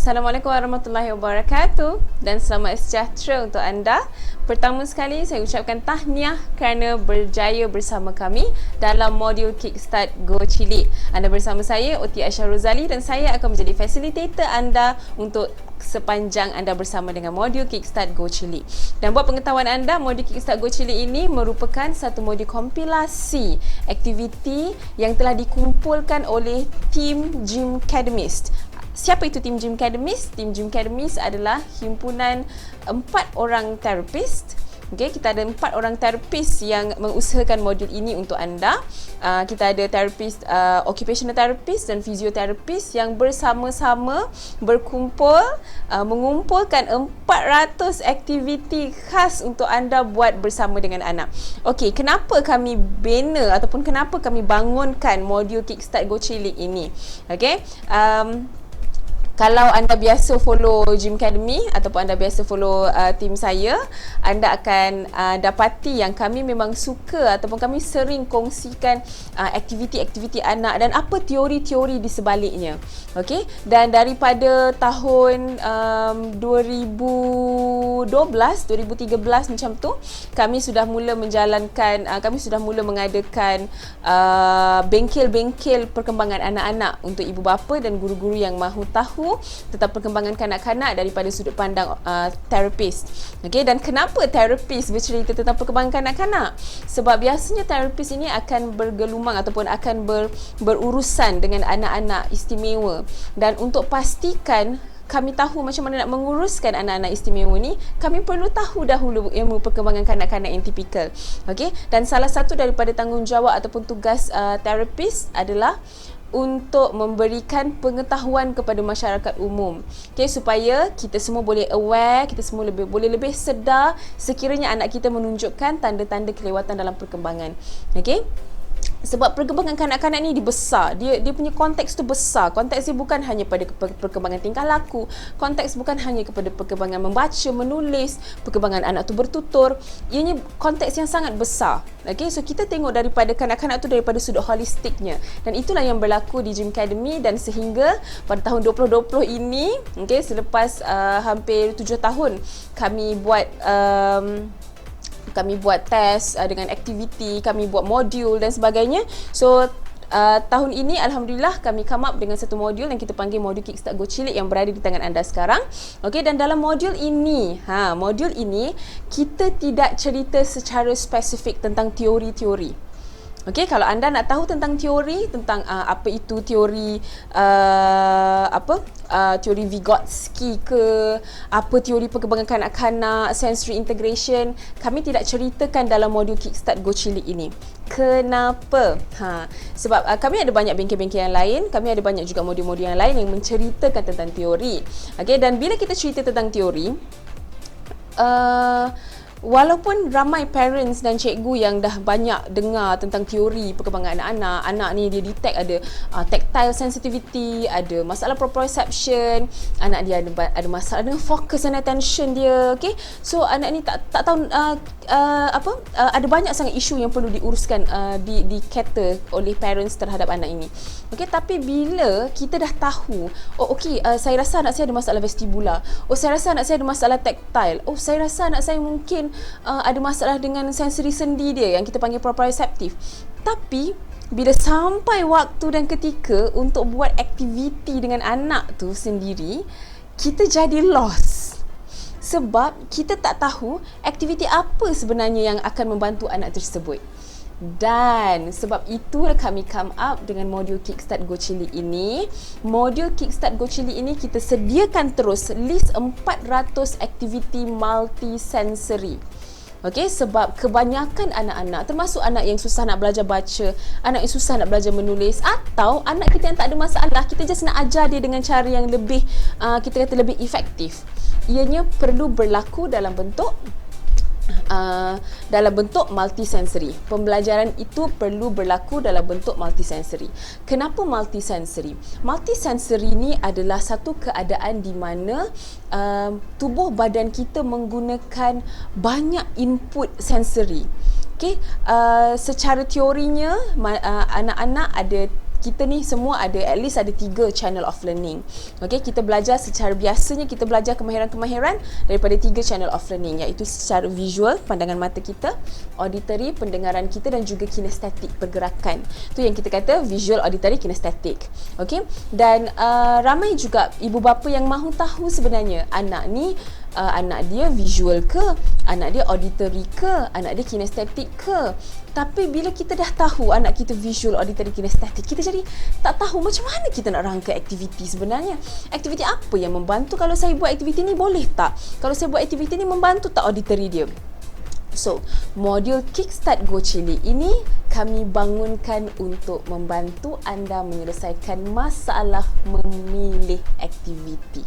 Assalamualaikum warahmatullahi wabarakatuh dan selamat sejahtera untuk anda. Pertama sekali saya ucapkan tahniah kerana berjaya bersama kami dalam modul Kickstart Go Cilik. Anda bersama saya Oti Aisyah Rozali dan saya akan menjadi fasilitator anda untuk sepanjang anda bersama dengan modul Kickstart Go Cilik. Dan buat pengetahuan anda, modul Kickstart Go Cilik ini merupakan satu modul kompilasi aktiviti yang telah dikumpulkan oleh tim Gym Academist. Siapa itu tim Gym Academist? Tim Gym Academist adalah himpunan 4 orang terapis. Okay, kita ada 4 orang terapis yang mengusahakan modul ini untuk anda. Kita ada terapis, occupational therapist dan fisioterapis yang bersama-sama berkumpul, mengumpulkan 400 aktiviti khas untuk anda buat bersama dengan anak. Okey, kenapa kami bina ataupun kenapa kami bangunkan modul Kickstart Go Cilik ini? Okey, kalau anda biasa follow Gym Academy ataupun anda biasa follow tim saya, anda akan dapati yang kami memang suka ataupun kami sering kongsikan aktiviti-aktiviti anak dan apa teori-teori di sebaliknya. Okey, dan daripada tahun 2012, 2013 macam tu, kami sudah mula menjalankan, kami sudah mula mengadakan bengkel-bengkel perkembangan anak-anak untuk ibu bapa dan guru-guru yang mahu tahu tentang perkembangan kanak-kanak daripada sudut pandang terapis. Okey, dan kenapa terapis bercerita tentang perkembangan kanak-kanak? Sebab biasanya terapis ini akan bergelumang ataupun akan berurusan dengan anak-anak istimewa. Dan untuk pastikan kami tahu macam mana nak menguruskan anak-anak istimewa ni, kami perlu tahu dahulu ilmu perkembangan kanak-kanak yang tipikal. Okey, dan salah satu daripada tanggungjawab ataupun tugas terapis adalah untuk memberikan pengetahuan kepada masyarakat umum. Okay, supaya kita semua boleh aware, kita semua boleh lebih sedar sekiranya anak kita menunjukkan tanda-tanda kelewatan dalam perkembangan. Okay? Sebab perkembangan kanak-kanak ni dibesar, dia punya konteks tu besar. Konteks dia bukan hanya pada perkembangan tingkah laku, konteks bukan hanya kepada perkembangan membaca, menulis, perkembangan anak tu bertutur. Ianya konteks yang sangat besar. Okay, so kita tengok daripada kanak-kanak tu daripada sudut holistiknya. Dan itulah yang berlaku di Gym Academy, dan sehingga pada tahun 2020 ini, okay, selepas hampir 7 tahun kami buat test dengan aktiviti, kami buat modul dan sebagainya. So tahun ini alhamdulillah kami come up dengan satu modul yang kita panggil modul Kickstart Go Cilik yang berada di tangan anda sekarang. Okey, dan dalam modul ini, kita tidak cerita secara spesifik tentang teori-teori. Okey, kalau anda nak tahu tentang teori, tentang apa itu teori teori Vygotsky ke, apa teori perkembangan kanak-kanak, sensory integration, kami tidak ceritakan dalam modul Kickstart Go Cilik ini. Kenapa? Sebab kami ada banyak bengkel-bengkel yang lain, kami ada banyak juga modul-modul yang lain yang menceritakan tentang teori. Okey, dan bila kita cerita tentang teori, walaupun ramai parents dan cikgu yang dah banyak dengar tentang teori perkembangan anak-anak, anak ni dia detect ada tactile sensitivity, ada masalah proprioception, anak dia ada masalah dengan focus and attention dia, okay? So anak ni tak tahu ada banyak sangat isu yang perlu diuruskan, di cater oleh parents terhadap anak ini. Okay, tapi bila kita dah tahu, saya rasa anak saya ada masalah vestibular, saya rasa anak saya ada masalah tactile, saya rasa anak saya mungkin ada masalah dengan sensori sendi dia yang kita panggil proprioceptive. Tapi bila sampai waktu dan ketika untuk buat aktiviti dengan anak tu sendiri, kita jadi lost. Sebab kita tak tahu aktiviti apa sebenarnya yang akan membantu anak tersebut. Dan sebab itu kami come up dengan modul Kickstart Go Cilik ini. Modul Kickstart Go Cilik ini kita sediakan terus list 400 aktiviti multisensory. Okey, sebab kebanyakan anak-anak, termasuk anak yang susah nak belajar baca, anak yang susah nak belajar menulis, atau anak kita yang tak ada masalah, kita just nak ajar dia dengan cara yang lebih, kita kata lebih efektif. Ianya perlu berlaku dalam bentuk multisensory. Pembelajaran itu perlu berlaku dalam bentuk multisensory. Kenapa multisensory? Multisensory ni adalah satu keadaan di mana tubuh badan kita menggunakan banyak input sensory. Okay, secara teorinya anak-anak ada kita ni semua ada at least ada 3 channel of learning. Okey, kita belajar secara biasanya kita belajar kemahiran-kemahiran daripada 3 channel of learning, iaitu secara visual, pandangan mata kita, auditory, pendengaran kita, dan juga kinestetik, pergerakan. Tu yang kita kata visual, auditory, kinestetik. Okey, dan ramai juga ibu bapa yang mahu tahu sebenarnya anak ni anak dia visual ke, anak dia auditory ke, anak dia kinestetik ke. Tapi bila kita dah tahu anak kita visual, auditory, kinestetik, kita jadi tak tahu macam mana kita nak rangka aktiviti sebenarnya. Aktiviti apa yang membantu? Kalau saya buat aktiviti ni boleh tak? Kalau saya buat aktiviti ni membantu tak auditory dia? So, modul Kickstart Go Chili ini kami bangunkan untuk membantu anda menyelesaikan masalah memilih aktiviti.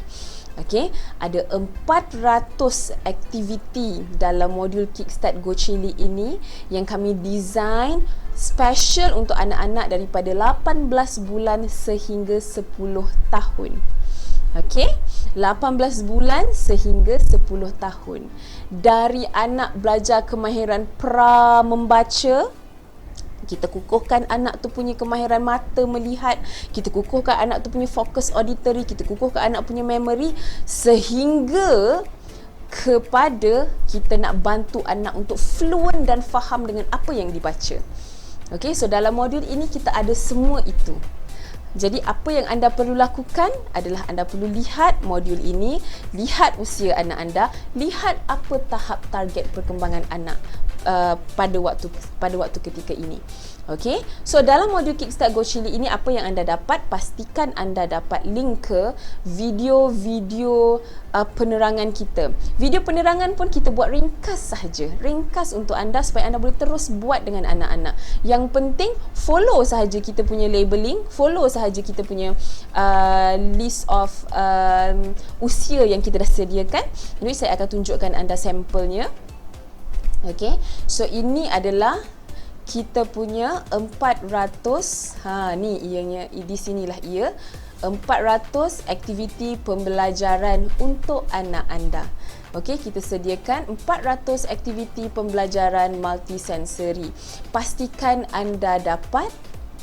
Okey, ada 400 aktiviti dalam modul Kickstart Go Chili ini yang kami design special untuk anak-anak daripada 18 bulan sehingga 10 tahun. Okey, 18 bulan sehingga 10 tahun. Dari anak belajar kemahiran pra membaca, kita kukuhkan anak tu punya kemahiran mata melihat, kita kukuhkan anak tu punya fokus auditory, kita kukuhkan anak punya memory, sehingga kepada kita nak bantu anak untuk fluent dan faham dengan apa yang dibaca. Okey, so dalam modul ini kita ada semua itu. Jadi apa yang anda perlu lakukan adalah anda perlu lihat modul ini, lihat usia anak anda, lihat apa tahap target perkembangan anak pada waktu ketika ini. Okey, so dalam modul Kickstart Go Chili ini apa yang anda dapat, pastikan anda dapat link ke video-video penerangan kita. Video penerangan pun kita buat ringkas sahaja, ringkas untuk anda supaya anda boleh terus buat dengan anak-anak. Yang penting follow sahaja kita punya labeling, follow sahaja kita punya list of usia yang kita dah sediakan. Jadi saya akan tunjukkan anda sampelnya. Okey, so ini adalah kita punya 400, ni ianya, di sinilah ia, 400 aktiviti pembelajaran untuk anak anda. Okey, kita sediakan 400 aktiviti pembelajaran multisensory. Pastikan anda dapat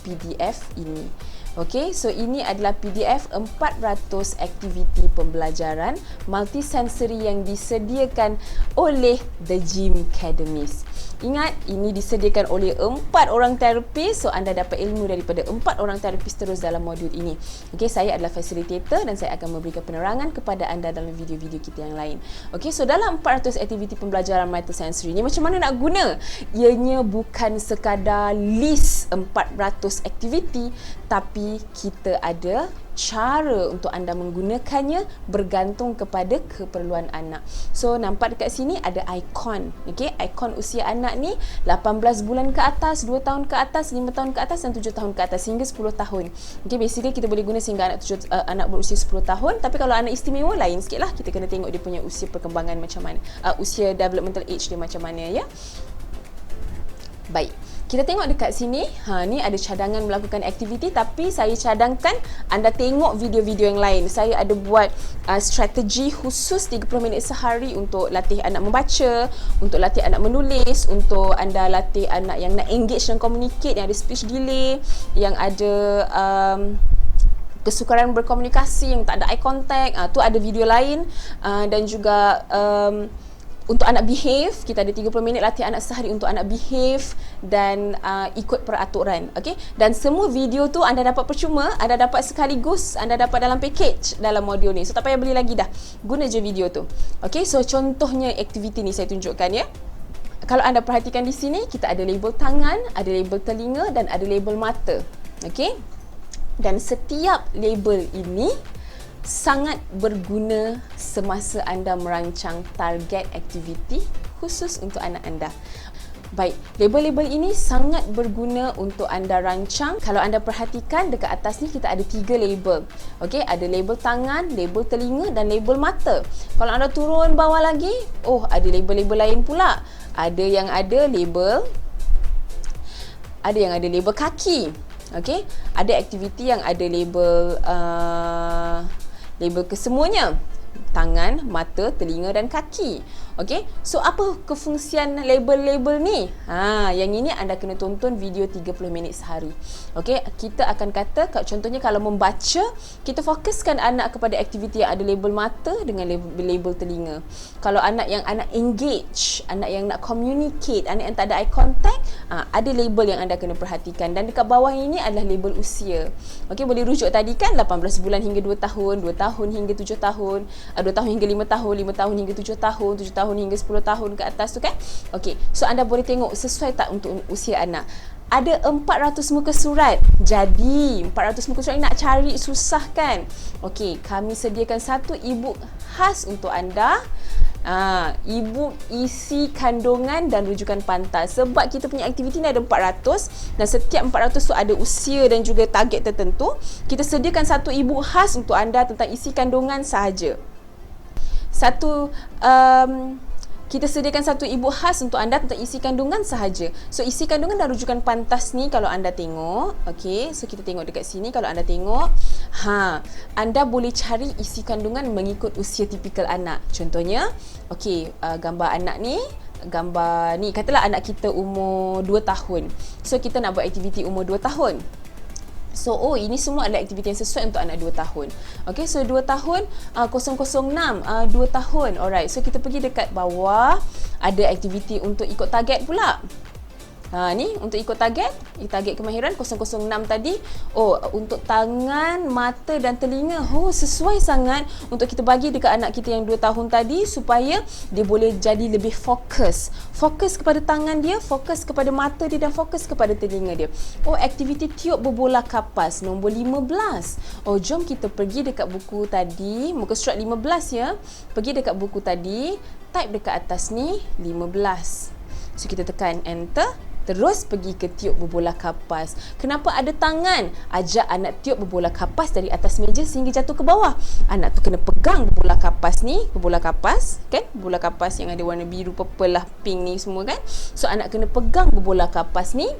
PDF ini. Okey, so ini adalah PDF 400 aktiviti pembelajaran multisensory yang disediakan oleh The Gym Academies. Ingat, ini disediakan oleh 4 orang terapis, so anda dapat ilmu daripada 4 orang terapis terus dalam modul ini. Okey, saya adalah facilitator dan saya akan memberikan penerangan kepada anda dalam video-video kita yang lain. Okey, so dalam 400 aktiviti pembelajaran multisensory ni macam mana nak guna? Ianya bukan sekadar list 400 aktiviti, tapi kita ada cara untuk anda menggunakannya bergantung kepada keperluan anak. So nampak dekat sini ada ikon. Okey, ikon usia anak ni 18 bulan ke atas, 2 tahun ke atas, 5 tahun ke atas dan 7 tahun ke atas hingga 10 tahun. Okey, basically kita boleh guna sehingga anak berusia 10 tahun, tapi kalau anak istimewa lain sikitlah, kita kena tengok dia punya usia perkembangan macam mana, usia developmental age dia macam mana ya. Baik. Kita tengok dekat sini, ni ada cadangan melakukan aktiviti, tapi saya cadangkan anda tengok video-video yang lain. Saya ada buat strategi khusus 30 minit sehari untuk latih anak membaca, untuk latih anak menulis, untuk anda latih anak yang nak engage dan communicate, yang ada speech delay, yang ada kesukaran berkomunikasi, yang tak ada eye contact, tu ada video lain. Dan juga untuk anak behave, kita ada 30 minit latih anak sehari untuk anak behave dan ikut peraturan. Okey, dan semua video tu anda dapat percuma, anda dapat sekaligus, anda dapat dalam package dalam modul ni. So tak payah beli lagi dah, guna je video tu. Okey, so contohnya aktiviti ni saya tunjukkan ya. Kalau anda perhatikan di sini, kita ada label tangan, ada label telinga dan ada label mata. Okey, dan setiap label ini sangat berguna semasa anda merancang target aktiviti khusus untuk anak anda. Baik, label-label ini sangat berguna untuk anda rancang. Kalau anda perhatikan dekat atas ni kita ada 3 label. Okey, ada label tangan, label telinga dan label mata. Kalau anda turun bawah lagi, ada label-label lain pula. Ada yang ada label kaki. Okey, ada aktiviti yang ada label label kesemuanya. tangan, mata, telinga dan kaki. Okey, so apa kefungsian label-label ni? Yang ini anda kena tonton video 30 minit sehari. Okey, kita akan kata contohnya kalau membaca, kita fokuskan anak kepada aktiviti yang ada label mata dengan label telinga. Kalau anak yang engage, anak yang nak communicate, anak yang tak ada eye contact, ada label yang anda kena perhatikan. Dan dekat bawah ini adalah label usia. Okey, boleh rujuk tadi kan 18 bulan hingga 2 tahun, 2 tahun hingga 7 tahun, 2 tahun hingga 5 tahun, 5 tahun hingga 7 tahun, 7 tahun hingga 10 tahun ke atas tu kan. Okey, so anda boleh tengok sesuai tak untuk usia anak. Ada 400 muka surat. Jadi 400 muka surat ni nak cari susah kan? Okey, kami sediakan satu e-book khas untuk anda. E-book isi kandungan dan rujukan pantas. Sebab kita punya aktiviti ni ada 400 dan setiap 400 tu ada usia dan juga target tertentu. Kita sediakan satu e-book khas untuk anda tentang isi kandungan sahaja. Kita sediakan satu e-book khas untuk anda tentang isi kandungan sahaja. So isi kandungan dan rujukan pantas ni kalau anda tengok, okey, so kita tengok dekat sini kalau anda tengok, anda boleh cari isi kandungan mengikut usia tipikal anak. Contohnya, okey, gambar anak ni, gambar ni katalah anak kita umur 2 tahun. So kita nak buat aktiviti umur 2 tahun. So, ini semua adalah aktiviti yang sesuai untuk anak 2 tahun. Okay, so 2 tahun, 006, 2 tahun. Alright, so kita pergi dekat bawah, ada aktiviti untuk ikut target pula. Ni untuk ikut target kemahiran 006 tadi. Untuk tangan, mata dan telinga. Sesuai sangat untuk kita bagi dekat anak kita yang 2 tahun tadi supaya dia boleh jadi lebih fokus. Fokus kepada tangan dia, fokus kepada mata dia dan fokus kepada telinga dia. Aktiviti tiup berbola kapas nombor 15. Jom kita pergi dekat buku tadi, muka surat 15 ya. Pergi dekat buku tadi, type dekat atas ni 15. So kita tekan enter. Terus pergi ke tiup berbola kapas. Kenapa ada tangan? Ajak anak tiup berbola kapas dari atas meja sehingga jatuh ke bawah. Anak tu kena pegang berbola kapas ni, berbola kapas kan? Berbola kapas yang ada warna biru, purple lah, pink ni semua kan? So anak kena pegang berbola kapas ni,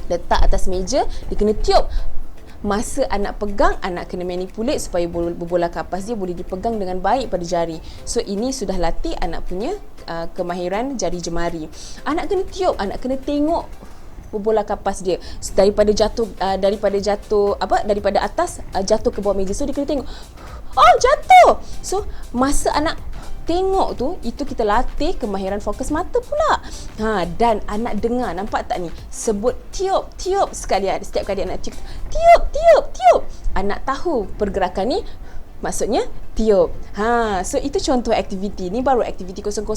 letak atas meja, dia kena tiup. Masa anak pegang, anak kena manipulate supaya berbola kapas dia boleh dipegang dengan baik pada jari. So ini sudah latih anak punya kemahiran jari jemari. Anak kena tiup, anak kena tengok berbola kapas dia daripada atas jatuh ke bawah meja. So dia kena tengok, jatuh. So masa anak tengok tu, itu kita latih kemahiran fokus mata pula. Dan anak dengar, nampak tak ni? Sebut tiup, tiup setiap kali anak tiup, tiup, tiup, tiup. Anak tahu pergerakan ni maksudnya tiup. So itu contoh aktiviti. Ni baru aktiviti 006.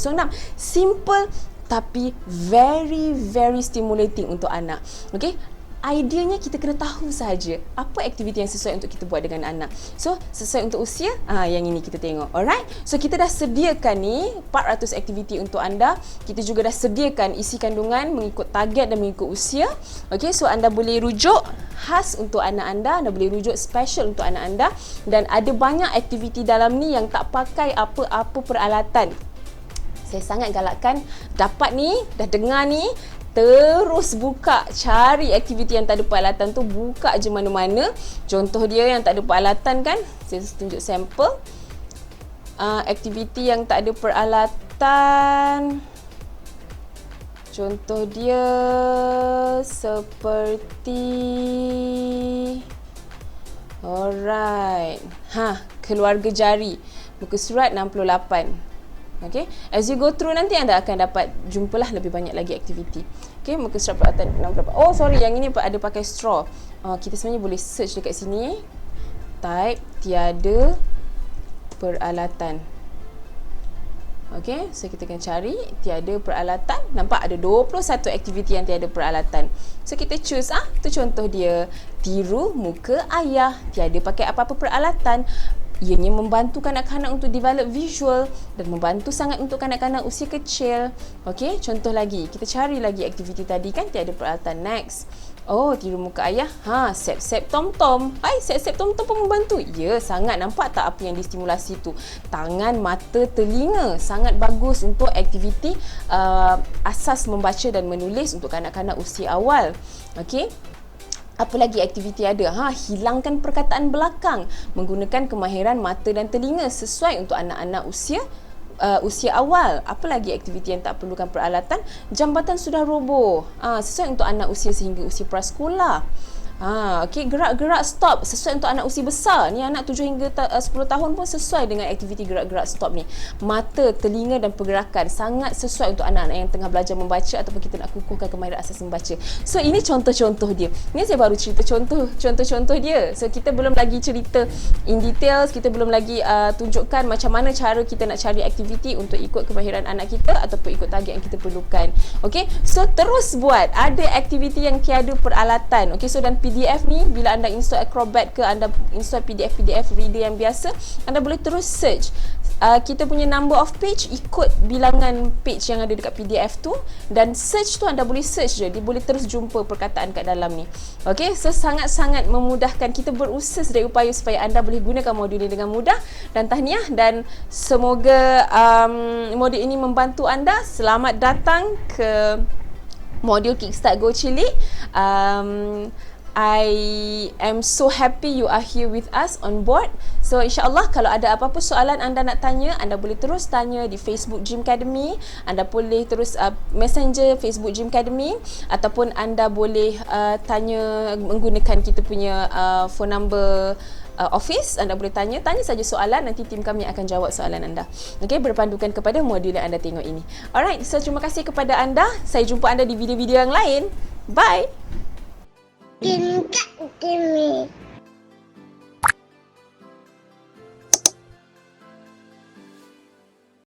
Simple tapi very very stimulating untuk anak. Okey. Ideanya kita kena tahu sahaja apa aktiviti yang sesuai untuk kita buat dengan anak. So, sesuai untuk usia, yang ini kita tengok. Alright? So, kita dah sediakan ni 400 aktiviti untuk anda. Kita juga dah sediakan isi kandungan mengikut target dan mengikut usia. Okay, so anda boleh rujuk khas untuk anak anda, anda boleh rujuk special untuk anak anda. Dan ada banyak aktiviti dalam ni yang tak pakai apa-apa peralatan. Saya sangat galakkan, dapat ni, dah dengar ni, terus buka, cari aktiviti yang tak ada peralatan tu, buka je mana-mana. Contoh dia yang tak ada peralatan kan, saya tunjuk sampel. Aktiviti yang tak ada peralatan, contoh dia seperti, alright, keluarga jari, muka surat 68. Okay, as you go through nanti anda akan dapat jumpalah lebih banyak lagi aktiviti. Okay, muka surat peralatan 68. Sorry, yang ini ada pakai straw. Kita sebenarnya boleh search dekat sini, type tiada peralatan. Okay, so kita akan cari tiada peralatan. Nampak ada 21 aktiviti yang tiada peralatan. So kita choose, tu contoh dia. Tiru muka ayah, tiada pakai apa-apa peralatan. Ianya membantu kanak-kanak untuk develop visual dan membantu sangat untuk kanak-kanak usia kecil. Okey, contoh lagi. Kita cari lagi aktiviti tadi kan, tiada peralatan. Next. Tiru muka ayah. Sep-sep tom-tom. Sep-sep tom-tom pun membantu. Ya, sangat. Nampak tak apa yang distimulasi tu? Tangan, mata, telinga. Sangat bagus untuk aktiviti asas membaca dan menulis untuk kanak-kanak usia awal. Okey. Apa lagi aktiviti ada? Hilangkan perkataan belakang, menggunakan kemahiran mata dan telinga sesuai untuk anak-anak usia awal. Apa lagi aktiviti yang tak perlukan peralatan? Jambatan sudah roboh. Sesuai untuk anak usia sehingga usia prasekolah. Okey, gerak-gerak stop sesuai untuk anak usia besar. Ni anak 7 hingga 10 tahun pun sesuai dengan aktiviti gerak-gerak stop ni. Mata, telinga dan pergerakan sangat sesuai untuk anak-anak yang tengah belajar membaca ataupun kita nak kukuhkan kemahiran asas membaca. So ini contoh-contoh dia. Ni saya baru cerita contoh-contoh dia. So kita belum lagi cerita in details, kita belum lagi tunjukkan macam mana cara kita nak cari aktiviti untuk ikut kemahiran anak kita ataupun ikut target yang kita perlukan. Okey, so terus buat. Ada aktiviti yang tiada peralatan. Okey, so dan PDF ni bila anda install Acrobat ke anda install PDF reader yang biasa, anda boleh terus search kita punya number of page, ikut bilangan page yang ada dekat PDF tu, dan search tu anda boleh search je, dia boleh terus jumpa perkataan kat dalam ni. Okay, so sangat-sangat memudahkan. Kita berusaha sedaya upaya supaya anda boleh gunakan modul ini dengan mudah, dan tahniah, dan semoga modul ini membantu anda. Selamat datang ke modul Kickstart Go Chili. I am so happy you are here with us on board. So insyaAllah kalau ada apa-apa soalan anda nak tanya, anda boleh terus tanya di Facebook Gym Academy. Anda boleh terus messenger Facebook Gym Academy, ataupun anda boleh tanya menggunakan kita punya phone number office. Anda boleh tanya saja soalan, nanti tim kami akan jawab soalan anda. Okey, berpandukan kepada modul yang anda tengok ini. Alright, so terima kasih kepada anda. Saya jumpa anda di video-video yang lain. Bye. Give me.